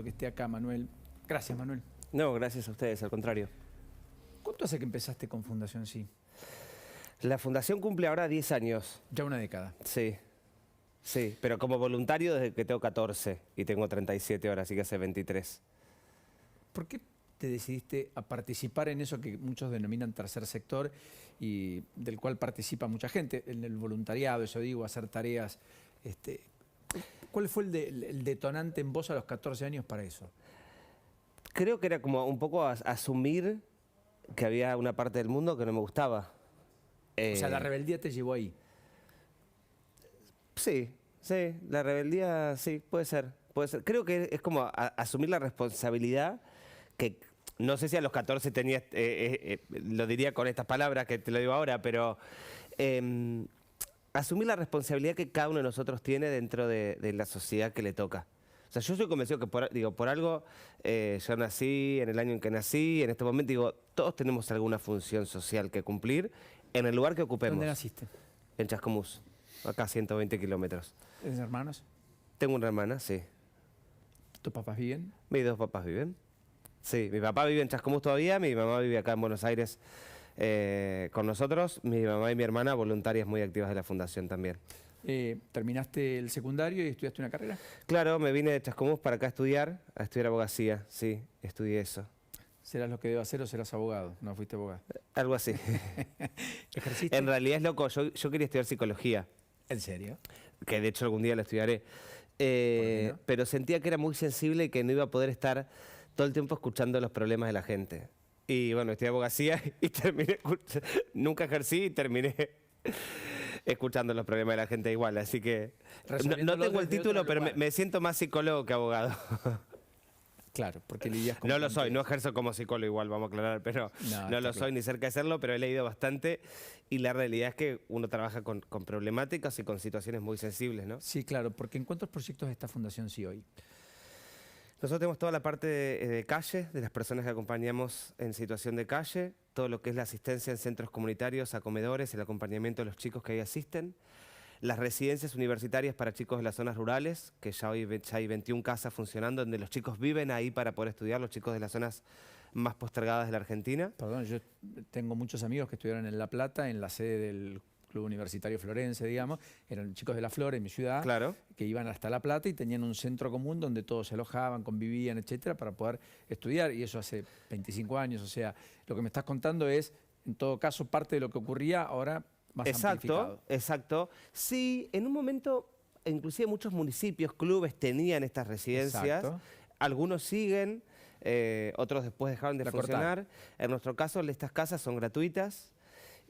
Que esté acá, Manuel. Gracias, Manuel. No, gracias a ustedes, al contrario. ¿Cuánto hace que empezaste con Fundación Sí? La fundación cumple ahora 10 años. Ya una década. Sí, sí, pero como voluntario desde que tengo 14 y tengo 37 ahora, así que hace 23. ¿Por qué te decidiste a participar en eso que muchos denominan tercer sector y del cual participa mucha gente, en el voluntariado, eso digo, hacer tareas? ¿Cuál fue el detonante en vos a los 14 años para eso? Creo que era como un poco asumir que había una parte del mundo que no me gustaba. O sea, la rebeldía te llevó ahí. Sí, sí, la rebeldía, sí, puede ser, puede ser. Creo que es como asumir la responsabilidad que no sé si a los 14 tenía, lo diría con estas palabras que te lo digo ahora, pero asumir la responsabilidad que cada uno de nosotros tiene dentro de la sociedad que le toca. O sea, yo estoy convencido que por algo yo nací en el año en que nací, en este momento digo, todos tenemos alguna función social que cumplir en el lugar que ocupemos. ¿Dónde naciste? En Chascomús, acá a 120 kilómetros. ¿Tienes hermanos? Tengo una hermana, sí. ¿Tus papás viven? Mis dos papás viven. Sí, mi papá vive en Chascomús todavía, mi mamá vive acá en Buenos Aires con nosotros. Mi mamá y mi hermana voluntarias muy activas de la fundación también. ¿Terminaste el secundario y estudiaste una carrera? Claro, me vine de Chascomús para acá a estudiar abogacía, sí, estudié eso. ¿Serás lo que debo hacer o serás abogado? No fuiste abogado. Algo así. ¿Ejerciste? En realidad es loco, yo quería estudiar psicología. ¿En serio? Que de hecho algún día la estudiaré. qué no? Pero sentía que era muy sensible y que no iba a poder estar todo el tiempo escuchando los problemas de la gente. Y bueno, estudié abogacía y terminé, nunca ejercí y terminé escuchando los problemas de la gente igual. Así que no tengo el título, pero me siento más psicólogo que abogado. Claro, porque lidias con... No lo soy, no ejerzo como psicólogo igual, vamos a aclarar, pero no lo soy ni cerca de serlo, pero he leído bastante y la realidad es que uno trabaja con problemáticas y con situaciones muy sensibles, ¿no? Sí, claro, porque ¿en cuántos proyectos está Fundación Sí hoy? Nosotros tenemos toda la parte de calle, de las personas que acompañamos en situación de calle, todo lo que es la asistencia en centros comunitarios, a comedores, el acompañamiento de los chicos que ahí asisten, las residencias universitarias para chicos de las zonas rurales, que ya hoy ya hay 21 casas funcionando, donde los chicos viven ahí para poder estudiar, los chicos de las zonas más postergadas de la Argentina. Perdón, yo tengo muchos amigos que estudiaron en La Plata, en la sede del Club Universitario Florense, digamos, eran chicos de La Flor, en mi ciudad, Claro. que iban hasta La Plata y tenían un centro común donde todos se alojaban, convivían, etcétera, para poder estudiar, y eso hace 25 años, o sea, lo que me estás contando es, en todo caso, parte de lo que ocurría ahora más amplificado. Exacto. Sí, en un momento, inclusive muchos municipios, clubes tenían estas residencias. Exacto. Algunos siguen, otros después dejaron de funcionar. En nuestro caso, estas casas son gratuitas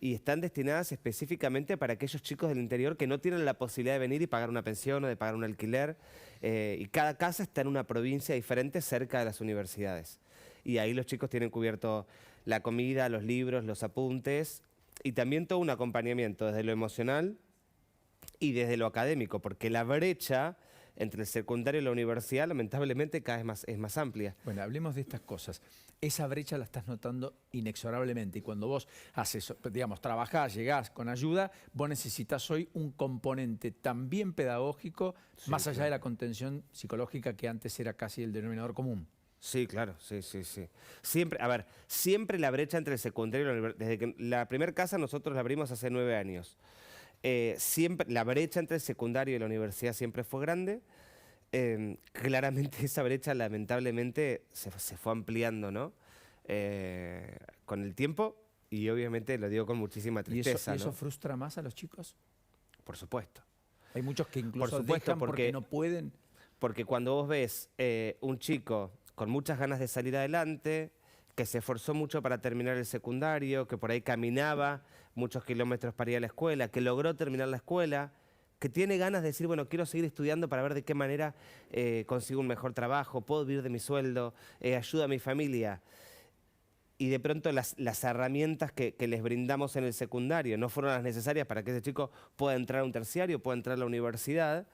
y están destinadas específicamente para aquellos chicos del interior que no tienen la posibilidad de venir y pagar una pensión o de pagar un alquiler. Y cada casa está en una provincia diferente cerca de las universidades. Y ahí los chicos tienen cubierto la comida, los libros, los apuntes y también todo un acompañamiento desde lo emocional y desde lo académico, porque la brecha entre el secundario y la universidad lamentablemente cada vez es más amplia. Bueno, hablemos de estas cosas. Esa brecha la estás notando inexorablemente y cuando vos haces, digamos, trabajás, llegás con ayuda, vos necesitas hoy un componente también pedagógico, sí, más allá de la contención psicológica que antes era casi el denominador común. Sí, claro, sí. Siempre, a ver, siempre la brecha entre el secundario y la universidad, desde que la primera casa nosotros la abrimos hace 9 años. Siempre, la brecha entre el secundario y la universidad siempre fue grande. Claramente esa brecha lamentablemente se fue ampliando, ¿no? Con el tiempo y obviamente lo digo con muchísima tristeza. ¿Y eso ¿no? frustra más a los chicos? Por supuesto. Hay muchos que incluso por supuesto, dejan porque no pueden. Porque cuando vos ves un chico con muchas ganas de salir adelante, que se esforzó mucho para terminar el secundario, que por ahí caminaba muchos kilómetros para ir a la escuela, que logró terminar la escuela, que tiene ganas de decir, bueno, quiero seguir estudiando para ver de qué manera consigo un mejor trabajo, puedo vivir de mi sueldo, ayudo a mi familia. Y de pronto las herramientas que les brindamos en el secundario no fueron las necesarias para que ese chico pueda entrar a un terciario, pueda entrar a la universidad,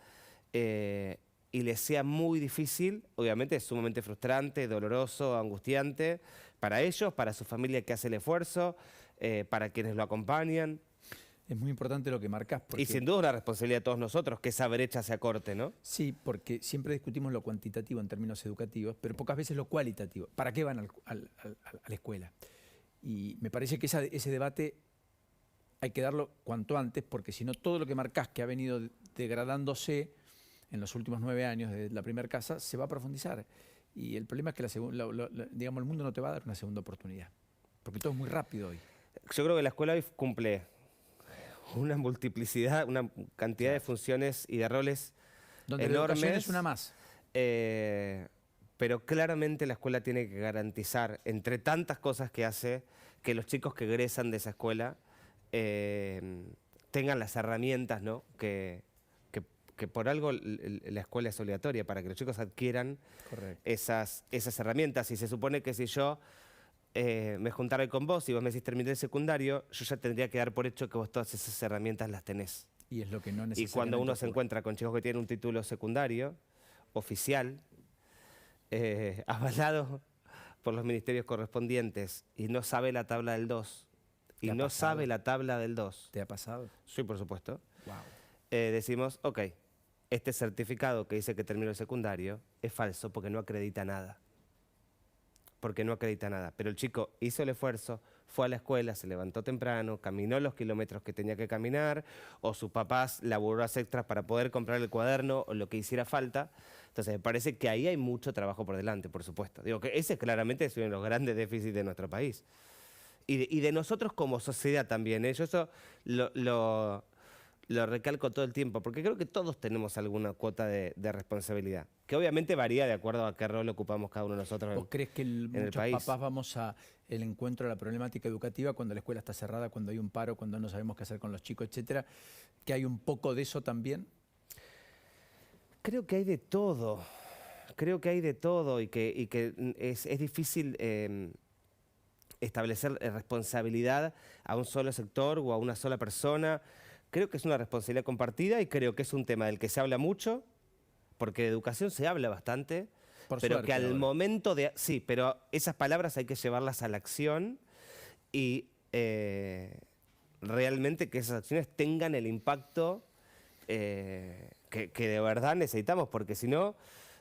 y les sea muy difícil, obviamente es sumamente frustrante, doloroso, angustiante, para ellos, para su familia que hace el esfuerzo, para quienes lo acompañan. Es muy importante lo que marcás. Y Porque, sin duda una responsabilidad de todos nosotros que esa brecha se acorte, ¿no? sí, porque siempre discutimos lo cuantitativo en términos educativos, pero pocas veces lo cualitativo. ¿Para qué van a la escuela? Y me parece que ese debate hay que darlo cuanto antes, porque si no todo lo que marcás que ha venido degradándose en los últimos 9 años de la primera casa se va a profundizar. Y el problema es que digamos, el mundo no te va a dar una segunda oportunidad, porque todo es muy rápido hoy. Yo creo que la escuela hoy cumple una multiplicidad, una cantidad de funciones y de roles Donde enormes. la educación es una más. Pero claramente la escuela tiene que garantizar, entre tantas cosas que hace, que los chicos que egresan de esa escuela tengan las herramientas, ¿no? Que por algo la escuela es obligatoria, para que los chicos adquieran esas herramientas. Y se supone que si yo me juntara hoy con vos y vos me decís terminé el secundario, yo ya tendría que dar por hecho que vos todas esas herramientas las tenés. Y es lo que no necesariamente Y cuando uno se ocurre. encuentra con chicos que tienen un título secundario, oficial, avalado por los ministerios correspondientes, y no sabe la tabla del 2, y ¿Te ha no pasado? sabe la tabla del 2, ¿Te ha pasado? sí, por supuesto, Wow. decimos, ok, este certificado que dice que terminó el secundario es falso porque no acredita nada. Porque no acredita nada. Pero el chico hizo el esfuerzo, fue a la escuela, se levantó temprano, caminó los kilómetros que tenía que caminar, o sus papás laburó horas extras para poder comprar el cuaderno o lo que hiciera falta. Entonces me parece que ahí hay mucho trabajo por delante, por supuesto. Digo que ese claramente es uno de los grandes déficits de nuestro país. Y de nosotros como sociedad también. Yo eso lo recalco todo el tiempo, porque creo que todos tenemos alguna cuota de responsabilidad, que obviamente varía de acuerdo a qué rol ocupamos cada uno de nosotros ¿Vos crees que el muchos país. papás vamos al encuentro de la problemática educativa cuando la escuela está cerrada, cuando hay un paro, cuando no sabemos qué hacer con los chicos, etcétera? ¿Que hay un poco de eso también? Creo que hay de todo. Creo que hay de todo y que es difícil establecer responsabilidad a un solo sector o a una sola persona. Creo que es una responsabilidad compartida y creo que es un tema del que se habla mucho, porque de educación se habla bastante, Por pero suerte que al ahora. momento de... Sí, pero esas palabras hay que llevarlas a la acción y realmente que esas acciones tengan el impacto que de verdad necesitamos, porque si no,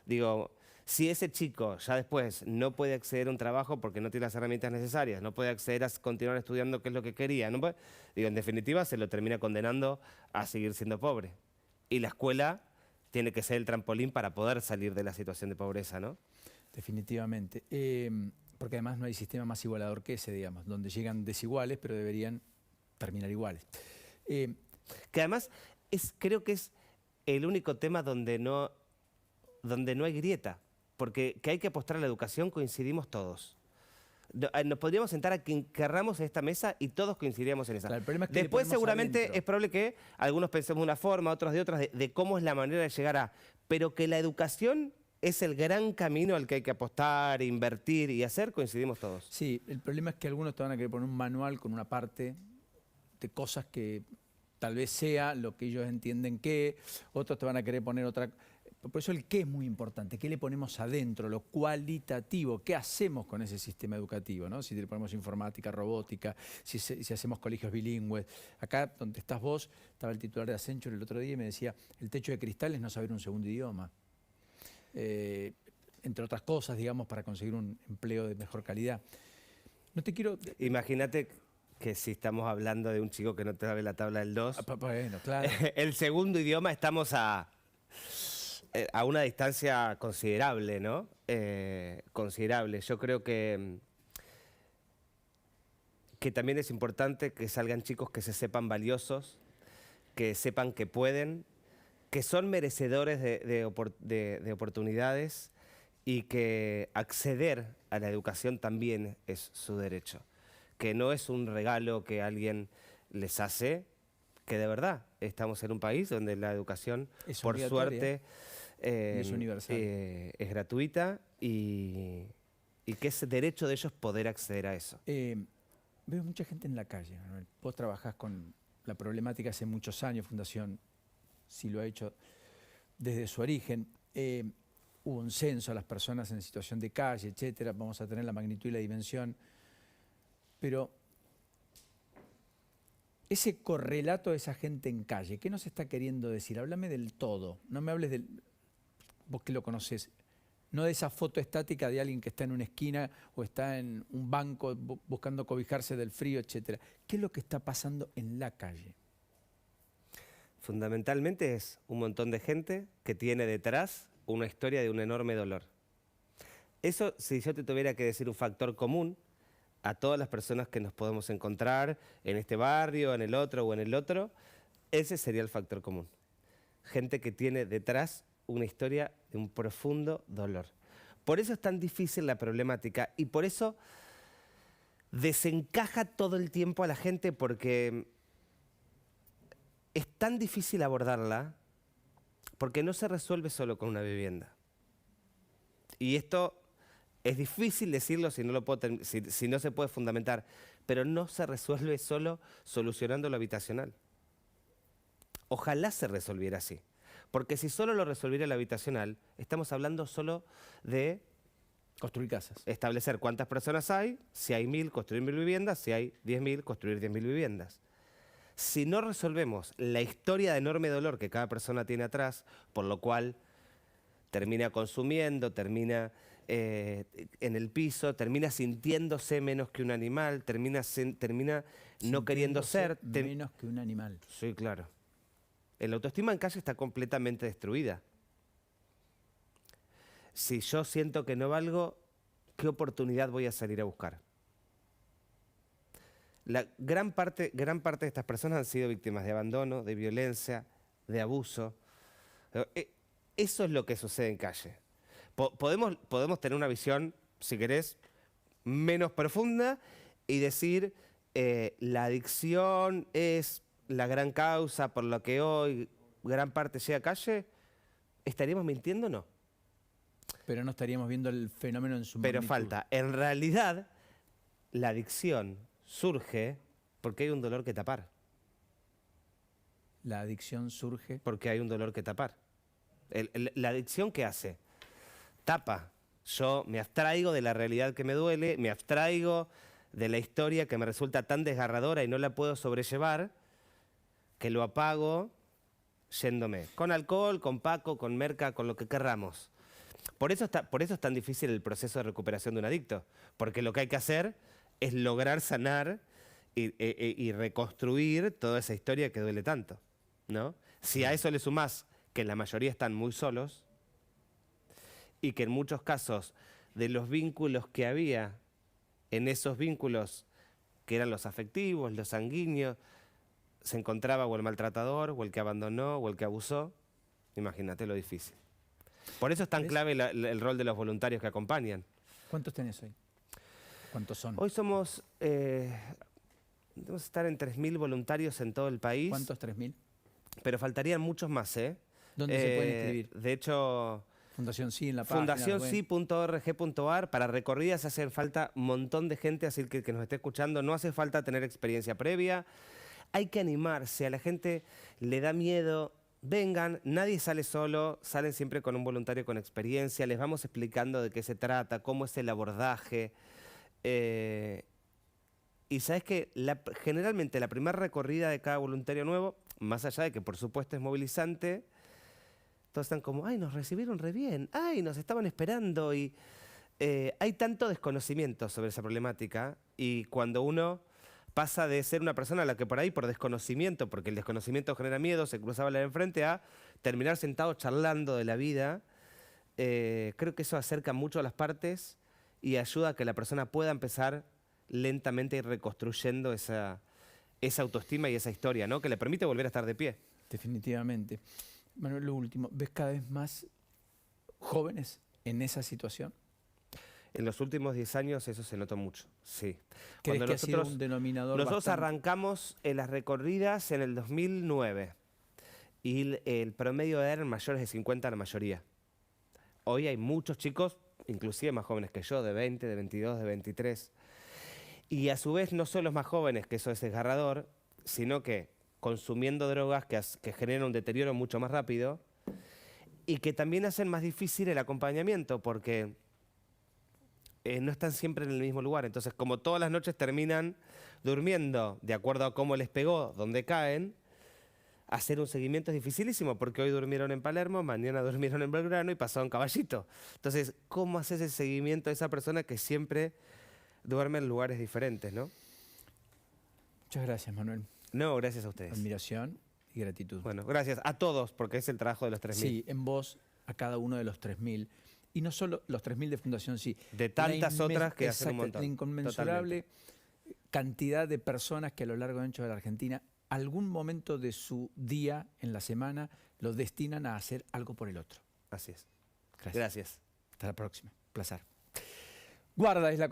digo, si ese chico ya después no puede acceder a un trabajo porque no tiene las herramientas necesarias, no puede acceder a continuar estudiando qué es lo que quería, no puede, digo, en definitiva se lo termina condenando a seguir siendo pobre. Y la escuela tiene que ser el trampolín para poder salir de la situación de pobreza, ¿no? Definitivamente. Porque además no hay sistema más igualador que ese, digamos, donde llegan desiguales, pero deberían terminar iguales. Que además creo que es el único tema donde no hay grieta, porque que hay que apostar a la educación coincidimos todos. Nos podríamos sentar a quien querramos en esta mesa y todos coincidiríamos en esa. Claro, el problema es que después le ponemos seguramente adentro. es probable que algunos pensemos de una forma, otros de otra, de cómo es la manera de llegar a... Pero que la educación es el gran camino al que hay que apostar, invertir y hacer, coincidimos todos. Sí, el problema es que algunos te van a querer poner un manual con una parte de cosas que tal vez sea lo que ellos entienden que, otros te van a querer poner otra. Por eso el qué es muy importante, qué le ponemos adentro, lo cualitativo, qué hacemos con ese sistema educativo, ¿no? Si le ponemos informática, robótica, si hacemos colegios bilingües. Acá donde estás vos, estaba el titular de Accenture el otro día y me decía, el techo de cristal es no saber un segundo idioma. Entre otras cosas, digamos, para conseguir un empleo de mejor calidad. No te quiero... Imagínate que si estamos hablando de un chico que no te sabe la tabla del 2, Bueno, claro. el segundo idioma estamos a una distancia considerable, ¿no? Considerable. Yo creo que también es importante que salgan chicos que se sepan valiosos, que sepan que pueden, que son merecedores de oportunidades y que acceder a la educación también es su derecho. Que no es un regalo que alguien les hace, que de verdad estamos en un país donde la educación, Es por obligatoria. suerte, Es universal. es gratuita y que es derecho de ellos poder acceder a eso. Veo mucha gente en la calle, Manuel. Vos trabajás con la problemática hace muchos años, Fundación sí lo ha hecho desde su origen. Hubo un censo a las personas en situación de calle, etcétera. Vamos a tener la magnitud y la dimensión. Pero ese correlato de esa gente en calle, ¿qué nos está queriendo decir? Háblame del todo, no me hables del... Vos que lo conocés, no de esa foto estática de alguien que está en una esquina o está en un banco buscando cobijarse del frío, etcétera. ¿Qué es lo que está pasando en la calle? Fundamentalmente es un montón de gente que tiene detrás una historia de un enorme dolor. Eso, si yo te tuviera que decir un factor común a todas las personas que nos podemos encontrar en este barrio, en el otro o en el otro, ese sería el factor común. Gente que tiene detrás una historia de un profundo dolor. Por eso es tan difícil la problemática y por eso desencaja todo el tiempo a la gente, porque es tan difícil abordarla porque no se resuelve solo con una vivienda. Y esto es difícil decirlo si no se puede fundamentar, pero no se resuelve solo solucionando lo habitacional. Ojalá se resolviera así. Porque si solo lo resolviera lo habitacional, estamos hablando solo de construir casas. Establecer cuántas personas hay, si hay 1000, construir 1000 viviendas, si hay 10.000, construir 10.000 viviendas. Si no resolvemos la historia de enorme dolor que cada persona tiene atrás, por lo cual termina consumiendo, termina en el piso, termina sintiéndose menos que un animal, termina no queriendo ser... menos que un animal. Sí, claro. La autoestima en calle está completamente destruida. Si yo siento que no valgo, ¿qué oportunidad voy a salir a buscar? La gran parte de estas personas han sido víctimas de abandono, de violencia, de abuso. Eso es lo que sucede en calle. Podemos tener una visión, si querés, menos profunda y decir la adicción es la gran causa por la que hoy gran parte llega a calle. ¿Estaríamos mintiendo o no? Pero no estaríamos viendo el fenómeno en su Pero magnitud. falta. En realidad, la adicción surge porque hay un dolor que tapar. La adicción surge... Porque hay un dolor que tapar. La adicción, ¿qué hace? Tapa. Yo me abstraigo de la realidad que me duele, me abstraigo de la historia que me resulta tan desgarradora y no la puedo sobrellevar, que lo apago yéndome. Con alcohol, con paco, con merca, con lo que querramos. Por eso es tan difícil el proceso de recuperación de un adicto. Porque lo que hay que hacer es lograr sanar y reconstruir toda esa historia que duele tanto, ¿no? Si a eso le sumás que la mayoría están muy solos y que en muchos casos de los vínculos que había, en esos vínculos que eran los afectivos, los sanguíneos, se encontraba o el maltratador, o el que abandonó, o el que abusó, imagínate lo difícil. Por eso es tan clave el rol de los voluntarios que acompañan. ¿Cuántos tenés hoy? ¿Cuántos son? Hoy somos, debemos estar en 3.000 voluntarios en todo el país. ¿Cuántos? ¿3.000? Pero faltarían muchos más, ¿eh? ¿Dónde se pueden inscribir? De hecho... Fundación Sí en la página. fundacionsi.org.ar. Para recorridas hace falta un montón de gente, así que el que nos esté escuchando, no hace falta tener experiencia previa. Hay que animarse, a la gente le da miedo. Vengan, nadie sale solo, salen siempre con un voluntario con experiencia, les vamos explicando de qué se trata, cómo es el abordaje. Y sabes que generalmente la primera recorrida de cada voluntario nuevo, más allá de que por supuesto es movilizante, todos están como, ay, nos recibieron re bien, ay, nos estaban esperando. Y hay tanto desconocimiento sobre esa problemática, y cuando uno pasa de ser una persona a la que por ahí, por desconocimiento, porque el desconocimiento genera miedo, se cruzaba la de enfrente, a terminar sentado charlando de la vida, creo que eso acerca mucho a las partes y ayuda a que la persona pueda empezar lentamente a ir reconstruyendo esa autoestima y esa historia, ¿no? Que le permite volver a estar de pie. Definitivamente. Manuel, lo último, ¿ves cada vez más jóvenes en esa situación? En los últimos 10 años eso se notó mucho, sí. ¿Crees que ha sido un denominador Nosotros bastante... arrancamos en las recorridas en el 2009 y el promedio de edad eran mayores de 50 la mayoría. Hoy hay muchos chicos, inclusive más jóvenes que yo, de 20, de 22, de 23. Y a su vez no son los más jóvenes, que eso es desgarrador, sino que consumiendo drogas que generan un deterioro mucho más rápido y que también hacen más difícil el acompañamiento, porque no están siempre en el mismo lugar. Entonces, como todas las noches terminan durmiendo de acuerdo a cómo les pegó, dónde caen, hacer un seguimiento es dificilísimo, porque hoy durmieron en Palermo, mañana durmieron en Belgrano y pasado en Caballito. Entonces, ¿cómo haces el seguimiento a esa persona que siempre duerme en lugares diferentes, no? Muchas gracias, Manuel. No, gracias a ustedes. Admiración y gratitud. Bueno, gracias a todos, porque es el trabajo de los 3.000. Sí, en vos, a cada uno de los 3.000. Y no solo los 3.000 de Fundación Sí. De tantas otras que hacen un montón. La inconmensurable cantidad de personas que a lo largo y ancho de la Argentina, algún momento de su día en la semana, lo destinan a hacer algo por el otro. Así es. Gracias. Gracias. Hasta la próxima. Placer. Guarda es la